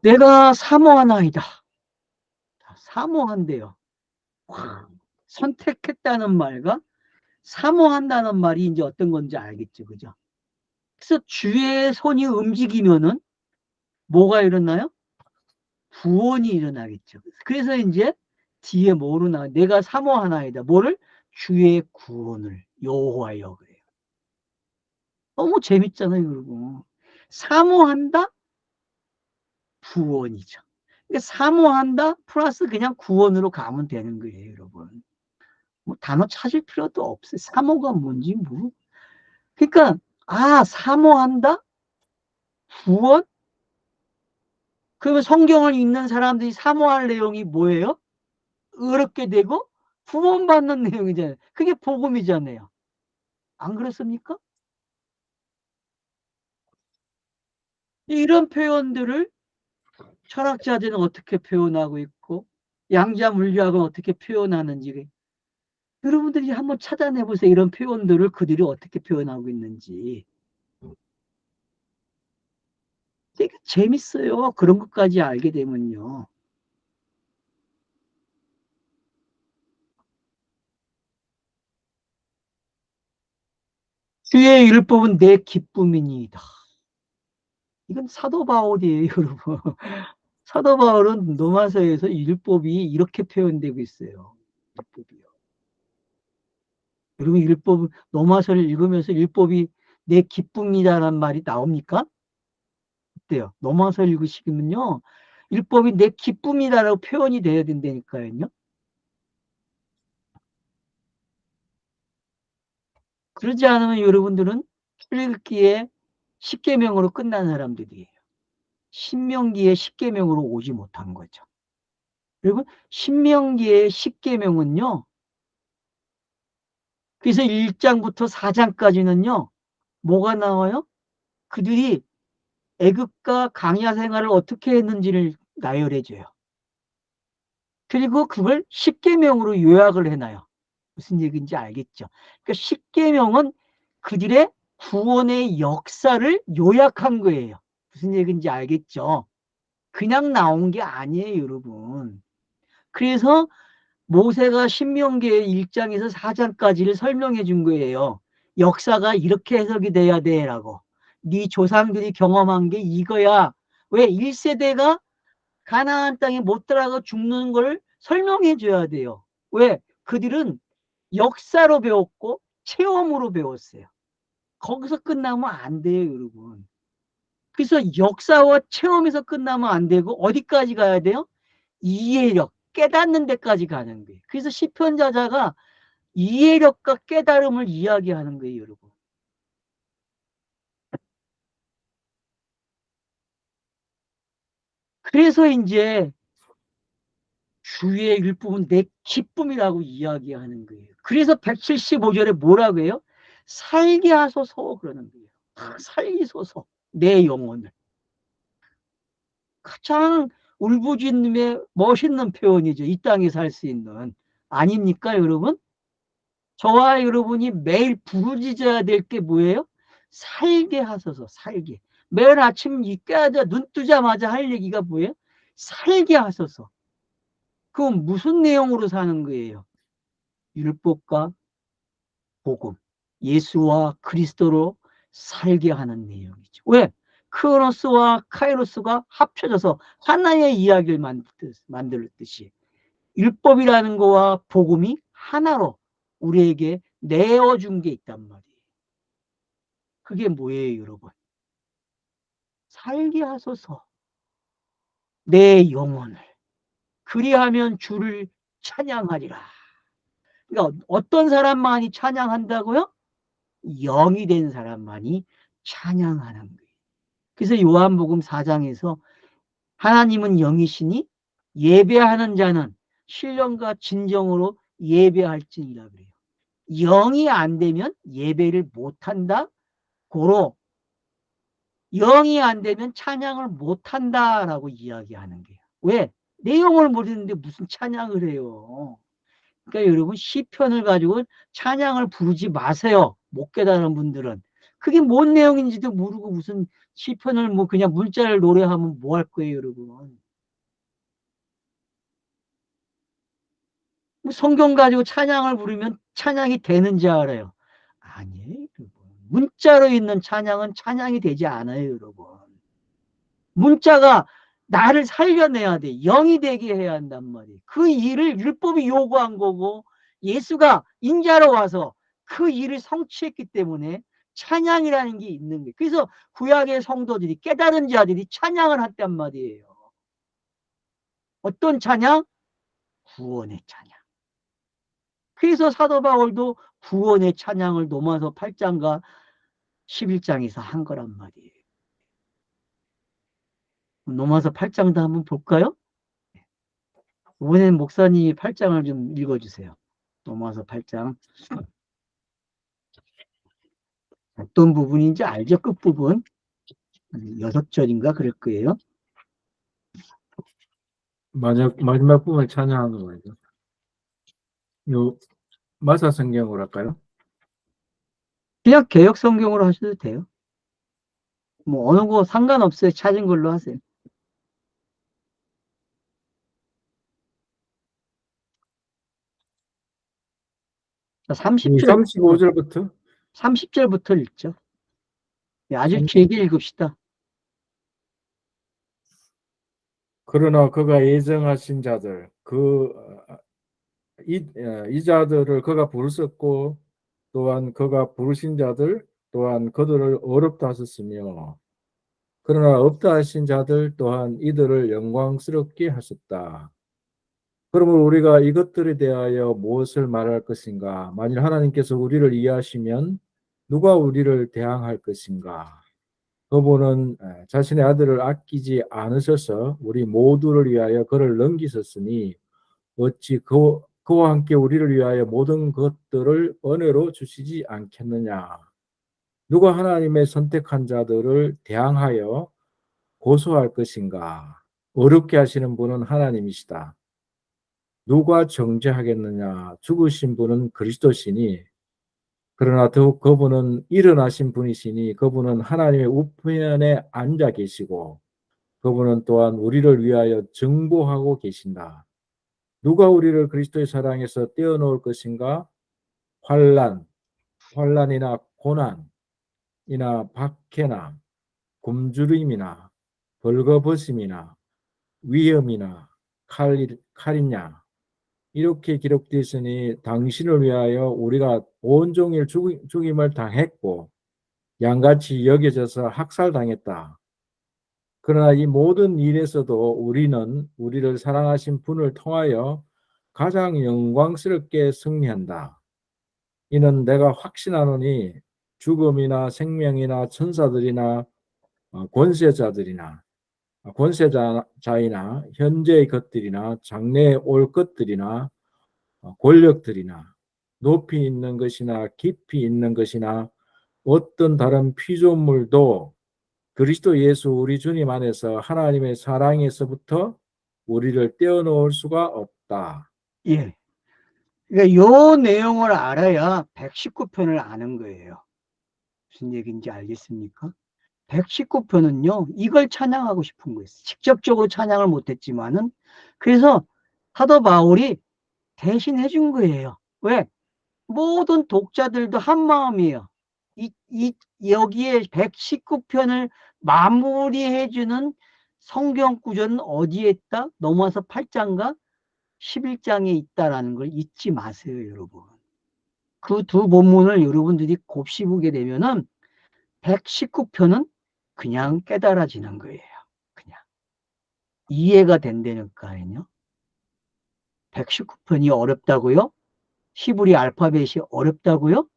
내가 사모하나이다. 사모한대요. 선택했다는 말과 사모한다는 말이 이제 어떤 건지 알겠죠, 그죠? 그래서 주의 손이 움직이면은 뭐가 일어나요? 구원이 일어나겠죠. 그래서 이제 뒤에 뭐로 나와? 내가 사모하나이다. 뭐를? 주의 구원을 여호와여 그래요. 너무 재밌잖아요, 여러분. 사모한다? 구원이죠. 그러니까 사모한다 플러스 그냥 구원으로 가면 되는 거예요, 여러분. 뭐 단어 찾을 필요도 없어요. 사모가 뭔지 뭐. 그러니까 사모한다? 구원? 그러면 성경을 읽는 사람들이 사모할 내용이 뭐예요? 의롭게 되고 구원받는 내용이잖아요. 그게 복음이잖아요. 안 그렇습니까? 이런 표현들을 철학자들은 어떻게 표현하고 있고 양자물리학은 어떻게 표현하는지 여러분들이 한번 찾아내보세요. 이런 표현들을 그들이 어떻게 표현하고 있는지. 되게 재밌어요. 그런 것까지 알게 되면요. 주의 율법은 내 기쁨이니이다. 이건 사도 바울이에요, 여러분. 사도 바울은 로마서에서 율법이 이렇게 표현되고 있어요. 율법이요. 여러분 로마서를 읽으면서 율법이 내 기쁨이다라는 말이 나옵니까? 어때요? 로마서 읽으시면요. 율법이 내 기쁨이다라고 표현이 돼야 된다니까요. 그러지 않으면 여러분들은 출애굽기에 십계명으로 끝난 사람들이에요. 신명기에 십계명으로 오지 못한 거죠. 여러분 신명기의 십계명은요. 그래서 1장부터 4장까지는요. 뭐가 나와요? 그들이 애굽과 광야 생활을 어떻게 했는지를 나열해줘요. 그리고 그걸 십계명으로 요약을 해놔요. 무슨 얘기인지 알겠죠? 그러니까 십계명은 그들의 구원의 역사를 요약한 거예요. 무슨 얘기인지 알겠죠? 그냥 나온 게 아니에요, 여러분. 그래서 모세가 신명기의 1장에서 4장까지를 설명해 준 거예요. 역사가 이렇게 해석이 돼야 돼라고. 네 조상들이 경험한 게 이거야. 왜 1세대가 가나안 땅에 못 들어가고 죽는 걸 설명해 줘야 돼요. 왜? 그들은 역사로 배웠고 체험으로 배웠어요. 거기서 끝나면 안 돼요, 여러분. 그래서 역사와 체험에서 끝나면 안 되고 어디까지 가야 돼요? 이해력, 깨닫는 데까지 가는 거예요. 그래서 시편자자가 이해력과 깨달음을 이야기하는 거예요, 여러분. 그래서 이제 주의 율법은 내 기쁨이라고 이야기하는 거예요. 그래서 175절에 뭐라고 해요? 살게 하소서 그러는 거예요. 살리소서 내 영혼을. 가장 울부짖음의 멋있는 표현이죠. 이 땅에 살 수 있는. 아닙니까 여러분? 저와 여러분이 매일 부르짖어야 될 게 뭐예요? 살게 하소서 살게. 매일 아침 깨어져 눈 뜨자마자 할 얘기가 뭐예요? 살게 하소서. 그건 무슨 내용으로 사는 거예요? 율법과 복음, 예수와 그리스도로 살게 하는 내용이죠. 왜? 크로스와 카이로스가 합쳐져서 하나의 이야기를 만들었듯이 율법이라는 거와 복음이 하나로 우리에게 내어준 게 있단 말이에요. 그게 뭐예요, 여러분? 살게 하소서 내 영혼을, 그리하면 주를 찬양하리라. 그러니까 어떤 사람만이 찬양한다고요? 영이 된 사람만이 찬양하는 거예요. 그래서 요한복음 4장에서 하나님은 영이시니 예배하는 자는 신령과 진정으로 예배할지니라 그래요. 영이 안 되면 예배를 못한다. 고로 영이 안 되면 찬양을 못한다라고 이야기하는 거예요. 왜? 내용을 모르는데 무슨 찬양을 해요. 그러니까 여러분 시편을 가지고 찬양을 부르지 마세요. 못 깨달은 분들은. 그게 뭔 내용인지도 모르고 무슨 시편을 뭐 그냥 문자를 노래하면 뭐 할 거예요, 여러분. 뭐 성경 가지고 찬양을 부르면 찬양이 되는지 알아요? 아니에요, 여러분. 문자로 있는 찬양은 찬양이 되지 않아요, 여러분. 문자가 나를 살려내야 돼. 영이 되게 해야 한단 말이에요. 그 일을 율법이 요구한 거고 예수가 인자로 와서 그 일을 성취했기 때문에 찬양이라는 게 있는 거예요. 그래서 구약의 성도들이 깨달은 자들이 찬양을 했단 말이에요. 어떤 찬양? 구원의 찬양. 그래서 사도 바울도 구원의 찬양을 로마서 8장과 11장에서 한 거란 말이에요. 로마서 8장도 한번 볼까요? 이번엔 목사님이 8장을 좀 읽어주세요. 로마서 8장. 어떤 부분인지 알죠? 끝부분. 6절인가 그럴 거예요. 마지막 부분을 찬양하는 거예요. 요 마사 성경으로 할까요? 그냥 개역 성경으로 하셔도 돼요. 뭐 어느 거 상관없어요. 찾은 걸로 하세요. 자, 35절부터 30절부터 읽죠. 아주 길게 읽읍시다. 그러나 그가 예정하신 자들 이 자들을 그가 부르셨고 또한 그가 부르신 자들 또한 그들을 어렵다 하셨으며 그러나 없다 하신 자들 또한 이들을 영광스럽게 하셨다. 그러므로 우리가 이것들에 대하여 무엇을 말할 것인가? 만일 하나님께서 우리를 이해하시면 누가 우리를 대항할 것인가? 그분은 자신의 아들을 아끼지 않으셔서 우리 모두를 위하여 그를 넘기셨으니 어찌 그와 함께 우리를 위하여 모든 것들을 은혜로 주시지 않겠느냐? 누가 하나님의 선택한 자들을 대항하여 고소할 것인가? 어렵게 하시는 분은 하나님이시다. 누가 정죄하겠느냐? 죽으신 분은 그리스도시니 그러나 더욱 그분은 일어나신 분이시니 그분은 하나님의 우편에 앉아 계시고 그분은 또한 우리를 위하여 정보하고 계신다. 누가 우리를 그리스도의 사랑에서 떼어놓을 것인가? 환난이나 고난이나 박해나 굶주림이나 벌거벗음이나 위험이나 칼이냐? 이렇게 기록되어 있으니 당신을 위하여 우리가 온종일 죽임을 당했고 양같이 여겨져서 학살당했다. 그러나 이 모든 일에서도 우리는 우리를 사랑하신 분을 통하여 가장 영광스럽게 승리한다. 이는 내가 확신하노니 죽음이나 생명이나 천사들이나 권세자이나 현재의 것들이나 장래에 올 것들이나 권력들이나 높이 있는 것이나 깊이 있는 것이나 어떤 다른 피조물도 그리스도 예수 우리 주님 안에서 하나님의 사랑에서부터 우리를 떼어놓을 수가 없다. 예. 그러니까 요 내용을 알아야 119편을 아는 거예요. 무슨 얘기인지 알겠습니까? 119편은요, 이걸 찬양하고 싶은 거예요. 직접적으로 찬양을 못했지만은, 그래서 사도 바울이 대신 해준 거예요. 왜? 모든 독자들도 한 마음이에요. 여기에 119편을 마무리해주는 성경 구절은 어디에 있다? 넘어서 8장과 11장에 있다라는 걸 잊지 마세요, 여러분. 그 두 본문을 여러분들이 곱씹게 되면은 119편은 그냥 깨달아지는 거예요. 그냥 이해가 된다니까요. 119편이 어렵다고요? 히브리 알파벳이 어렵다고요?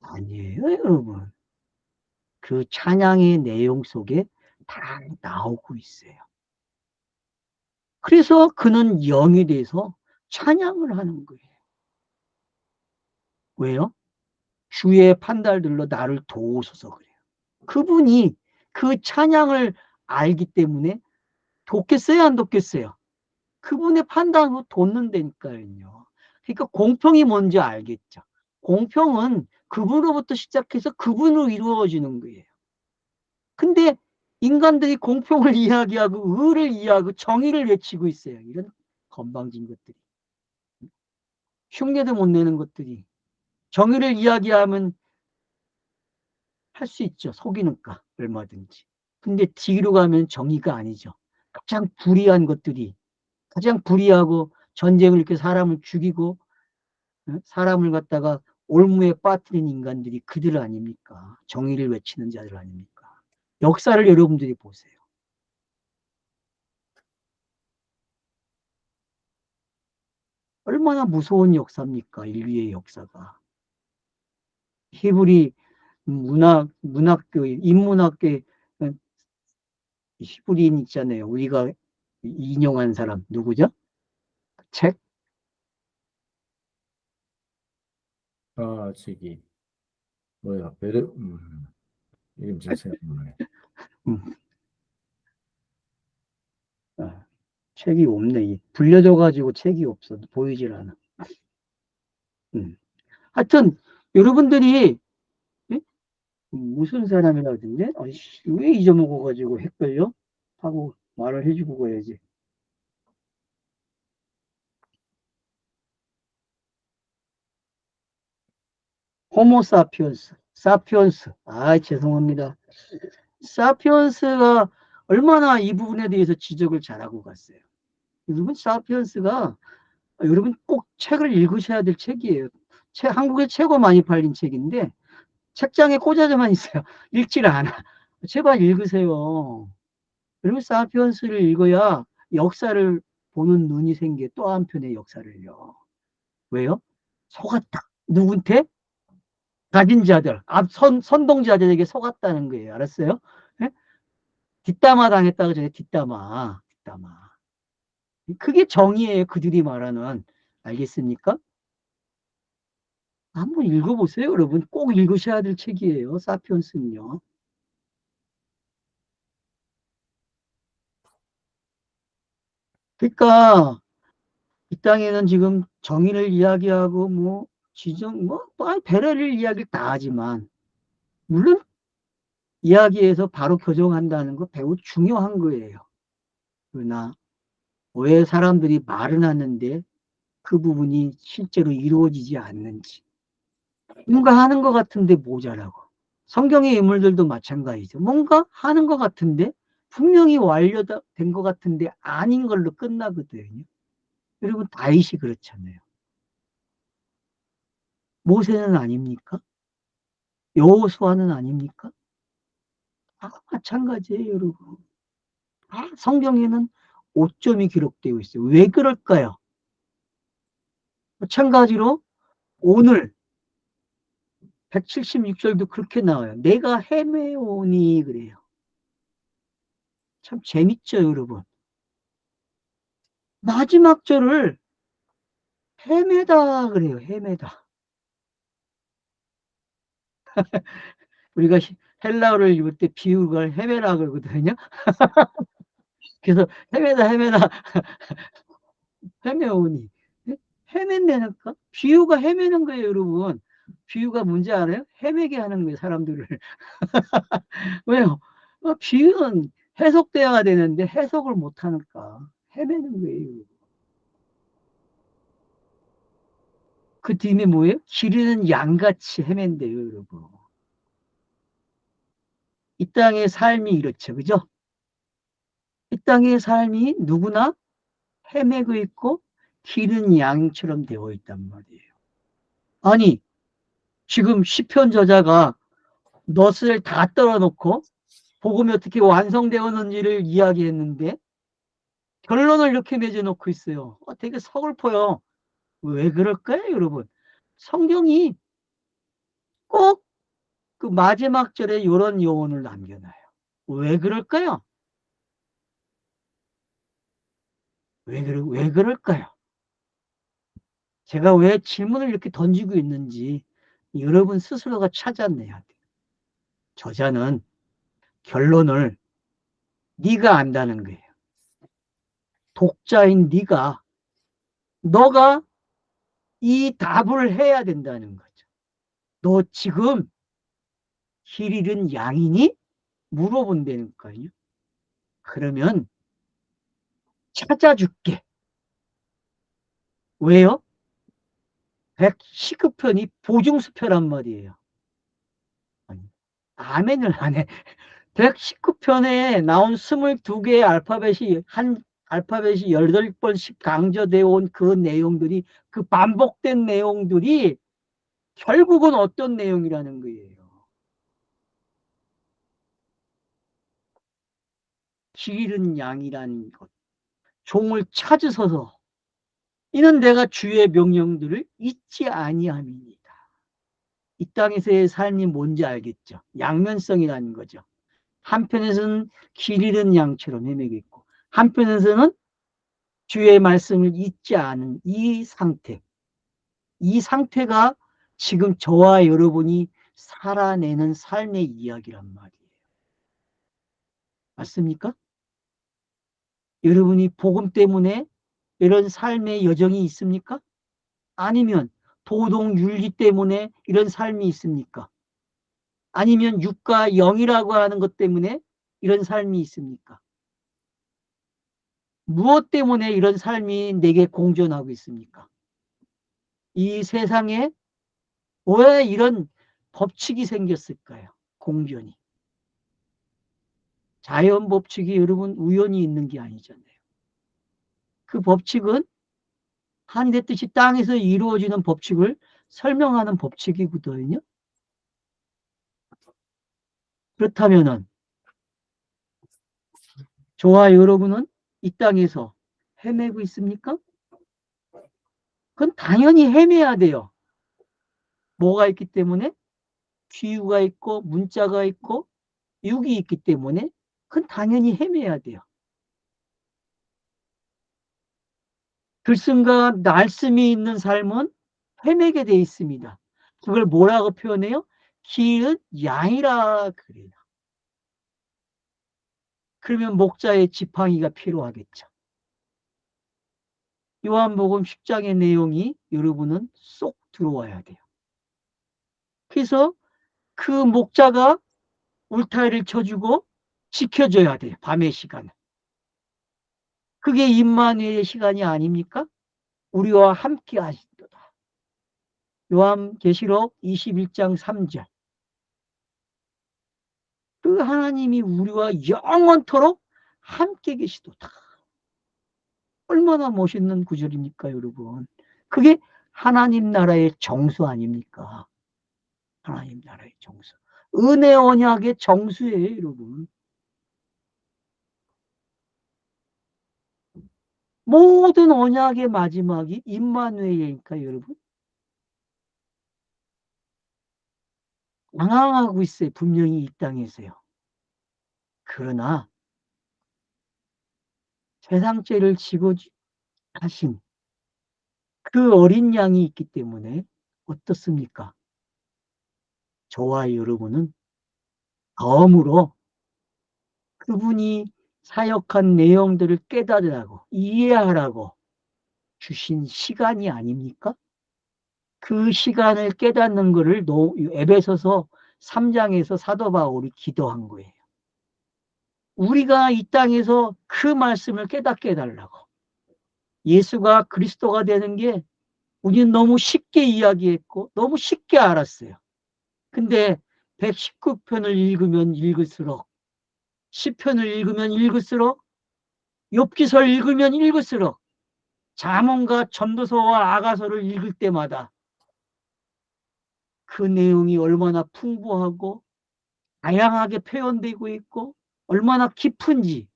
아니에요, 여러분. 그 찬양의 내용 속에 다 나오고 있어요. 그래서 그는 영이 돼서 찬양을 하는 거예요. 왜요? 주의 판달들로 나를 도우소서 그래요. 그분이 그 찬양을 알기 때문에 돕겠어요, 안 돕겠어요? 그분의 판단으로 돕는다니까요. 그러니까 공평이 뭔지 알겠죠. 공평은 그분으로부터 시작해서 그분으로 이루어지는 거예요. 근데 인간들이 공평을 이야기하고 의를 이야기하고 정의를 외치고 있어요. 이런 건방진 것들이. 흉내도 못 내는 것들이. 정의를 이야기하면 할 수 있죠. 속이니까 얼마든지. 근데 뒤로 가면 정의가 아니죠. 가장 불의한 것들이, 가장 불의하고 전쟁을 이렇게 사람을 죽이고 사람을 갖다가 올무에 빠뜨린 인간들이 그들 아닙니까? 정의를 외치는 자들 아닙니까? 역사를 여러분들이 보세요. 얼마나 무서운 역사입니까? 인류의 역사가. 히브리 문학교, 인문학계 히브리인 있잖아요. 우리가 인용한 사람 누구죠? 책? 아, 저기 뭐야, 베르, 이름 잘 생각 안 나네. 음, 아, 책이 없네. 불려져가지고 책이 없어. 보이질 않아. 하여튼 여러분들이 예? 무슨 사람이라던데? 아이씨, 왜 잊어먹어가지고 헷갈려? 하고 말을 해주고 가야지. 호모사피언스, 사피언스. 아, 죄송합니다. 사피언스가 얼마나 이 부분에 대해서 지적을 잘하고 갔어요. 여러분, 사피언스가 여러분 꼭 책을 읽으셔야 될 책이에요. 한국에 최고 많이 팔린 책인데 책장에 꽂아져만 있어요. 읽지를 않아. 제발 읽으세요. 그러면 사피언스를 읽어야 역사를 보는 눈이 생겨. 또 한편의 역사를요. 왜요? 속았다. 누군테? 가진 자들, 선동자들에게 속았다는 거예요. 알았어요? 예? 뒷담화 당했다고 전에 뒷담화. 뒷담화. 그게 정의예요. 그들이 말하는. 알겠습니까? 한번 읽어보세요, 여러분. 꼭 읽으셔야 될 책이에요. 사피언스는요. 그러니까 이 땅에는 지금 정의를 이야기하고 뭐 지정 뭐 배려를 이야기 다 하지만 물론 이야기에서 바로 교정한다는 거 매우 중요한 거예요. 그러나 왜 사람들이 말은 하는데 그 부분이 실제로 이루어지지 않는지 뭔가 하는 것 같은데 모자라고. 성경의 인물들도 마찬가지죠. 뭔가 하는 것 같은데 분명히 완료된 것 같은데 아닌 걸로 끝나거든요. 여러분 다윗이 그렇잖아요. 모세는 아닙니까? 여호수아는 아닙니까? 아, 마찬가지예요, 여러분. 아, 성경에는 오점이 기록되어 있어요. 왜 그럴까요? 마찬가지로 오늘 176절도 그렇게 나와요. 내가 헤매오니 그래요. 참 재밌죠, 여러분. 마지막 절을 헤매다 그래요. 헤매다. 우리가 헬라어를 읽을 때 비유를 헤매라 그러거든요. 그래서 헤매다 헤매오니 헤맨다니까 비유가 헤매는 거예요, 여러분. 비유가 뭔지 알아요? 헤매게 하는 거예요, 사람들을. 왜요? 비유는 해석돼야 되는데 해석을 못 하니까 헤매는 거예요. 그 뒤에 뭐예요? 기르는 양같이 헤맨대요, 여러분. 이 땅의 삶이 이렇죠, 그죠? 이 땅의 삶이 누구나 헤매고 있고 기른 양처럼 되어 있단 말이에요. 아니, 지금 시편 저자가 넛을 다 떨어놓고 복음이 어떻게 완성되었는지를 이야기했는데 결론을 이렇게 맺어놓고 있어요. 되게 서글퍼요. 왜 그럴까요, 여러분? 성경이 꼭 그 마지막 절에 이런 요언을 남겨놔요. 왜 그럴까요? 왜 그럴까요? 제가 왜 질문을 이렇게 던지고 있는지 여러분 스스로가 찾아내야 돼요. 저자는 결론을 네가 안다는 거예요. 독자인 너가 이 답을 해야 된다는 거죠. 너 지금 길 잃은 양이니? 물어본다니까요. 그러면 찾아줄게. 왜요? 119편이 보증수표란 말이에요. 아니, 아멘을 안 해. 119편에 나온 22개의 알파벳이 8번씩 강조되어 온 그 내용들이, 그 반복된 내용들이 결국은 어떤 내용이라는 거예요. 길 잃은 양이라는 것. 종을 찾으소서. 이는 내가 주의 명령들을 잊지 아니함이니이다. 이 땅에서의 삶이 뭔지 알겠죠? 양면성이라는 거죠. 한편에서는 길 잃은 양처럼 헤매고 있고, 한편에서는 주의 말씀을 잊지 않은 이 상태. 이 상태가 지금 저와 여러분이 살아내는 삶의 이야기란 말이에요. 맞습니까? 여러분이 복음 때문에 이런 삶의 여정이 있습니까? 아니면 도덕 윤리 때문에 이런 삶이 있습니까? 아니면 육과 영이라고 하는 것 때문에 이런 삶이 있습니까? 무엇 때문에 이런 삶이 내게 공존하고 있습니까? 이 세상에 왜 이런 법칙이 생겼을까요? 공존이. 자연 법칙이 여러분 우연히 있는 게 아니잖아요. 그 법칙은 하늘의 뜻이 땅에서 이루어지는 법칙을 설명하는 법칙이거든요. 그렇다면은 저와 여러분은 이 땅에서 헤매고 있습니까? 그건 당연히 헤매야 돼요. 뭐가 있기 때문에? 기후가 있고 문자가 있고 육이 있기 때문에 그건 당연히 헤매야 돼요. 글씀과 말씀이 있는 삶은 헤매게 돼 있습니다. 그걸 뭐라고 표현해요? 길은 양이라 그래요. 그러면 목자의 지팡이가 필요하겠죠. 요한복음 10장의 내용이 여러분은 쏙 들어와야 돼요. 그래서 그 목자가 울타리를 쳐주고 지켜줘야 돼요. 밤의 시간을. 그게 임마누엘의 시간이 아닙니까? 우리와 함께 하시도다. 요한계시록 21장 3절. 그 하나님이 우리와 영원토록 함께 계시도다. 얼마나 멋있는 구절입니까, 여러분? 그게 하나님 나라의 정수 아닙니까? 하나님 나라의 정수. 은혜 언약의 정수예요, 여러분. 모든 언약의 마지막이 임마누엘이니까, 여러분. 방황하고 있어요, 분명히 이 땅에서요. 그러나 세상 죄를 지고 하신 그 어린 양이 있기 때문에 어떻습니까? 저와 여러분은 다음으로 그분이 사역한 내용들을 깨달으라고 이해하라고 주신 시간이 아닙니까? 그 시간을 깨닫는 것을 에베소서 3장에서 사도 바울이 기도한 거예요. 우리가 이 땅에서 그 말씀을 깨닫게 해달라고. 예수가 그리스도가 되는 게 우리는 너무 쉽게 이야기했고 너무 쉽게 알았어요. 근데 119편을 읽으면 읽을수록, 시편을 읽으면 읽을수록, 욥기서를 읽으면 읽을수록 잠언과 전도서와 아가서를 읽을 때마다 그 내용이 얼마나 풍부하고 다양하게 표현되고 있고 얼마나 깊은지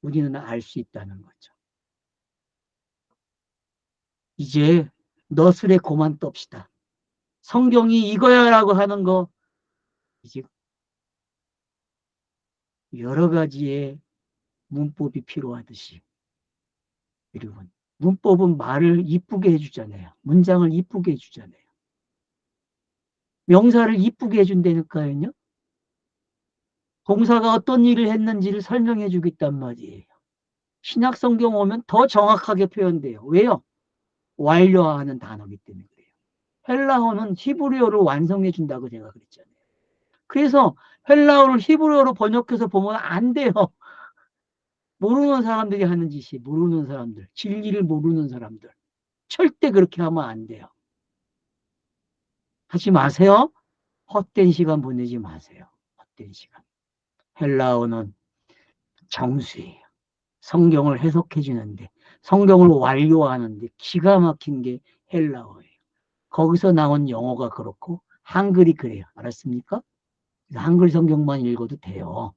우리는 알 수 있다는 거죠. 이제 너스레 고만 떱시다. 성경이 이거야라고 하는 거 이제 여러 가지의 문법이 필요하듯이 여러분 문법은 말을 이쁘게 해주잖아요. 문장을 이쁘게 해주잖아요. 명사를 이쁘게 해준다니까요. 동사가 어떤 일을 했는지를 설명해 주겠단 말이에요. 신약 성경 오면 더 정확하게 표현돼요. 왜요? 완료하는 단어이기 때문에 그래요. 헬라어는 히브리어로 완성해 준다고 제가 그랬잖아요. 그래서 헬라어를 히브리어로 번역해서 보면 안 돼요. 모르는 사람들이 하는 짓이 모르는 사람들, 진리를 모르는 사람들. 절대 그렇게 하면 안 돼요. 하지 마세요. 헛된 시간 보내지 마세요. 헛된 시간. 헬라어는 정수예요. 성경을 해석해 주는데 성경을 완료하는데 기가 막힌 게 헬라어예요. 거기서 나온 영어가 그렇고 한글이 그래요. 알았습니까? 한글 성경만 읽어도 돼요.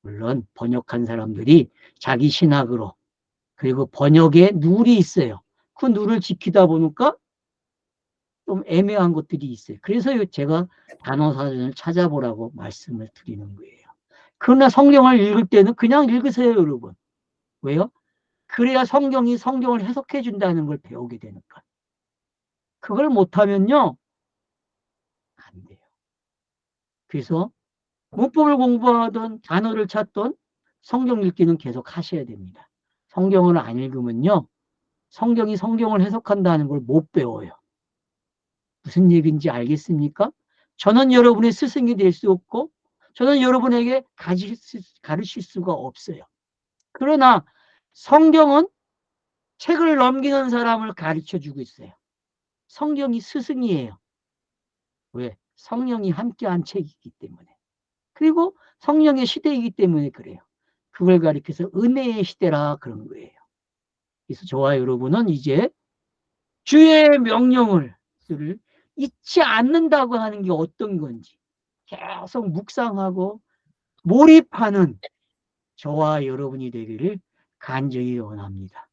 물론 번역한 사람들이 자기 신학으로 그리고 번역에 룰이 있어요. 그 룰을 지키다 보니까 좀 애매한 것들이 있어요. 그래서 제가 단어사전을 찾아보라고 말씀을 드리는 거예요. 그러나 성경을 읽을 때는 그냥 읽으세요, 여러분. 왜요? 그래야 성경이 성경을 해석해 준다는 걸 배우게 되니까. 그걸 못하면요, 안 돼요. 그래서 문법을 공부하던 단어를 찾던 성경 읽기는 계속 하셔야 됩니다. 성경을 안 읽으면요, 성경이 성경을 해석한다는 걸 못 배워요. 무슨 얘기인지 알겠습니까? 저는 여러분의 스승이 될 수 없고 저는 여러분에게 가르칠 수가 없어요. 그러나 성경은 책을 넘기는 사람을 가르쳐주고 있어요. 성경이 스승이에요. 왜? 성령이 함께한 책이기 때문에. 그리고 성령의 시대이기 때문에 그래요. 그걸 가리켜서 은혜의 시대라 그런 거예요. 그래서 저와 여러분은 이제 주의 명령을 잊지 않는다고 하는 게 어떤 건지 계속 묵상하고 몰입하는 저와 여러분이 되기를 간절히 원합니다.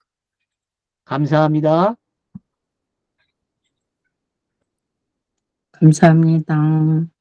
감사합니다. 감사합니다.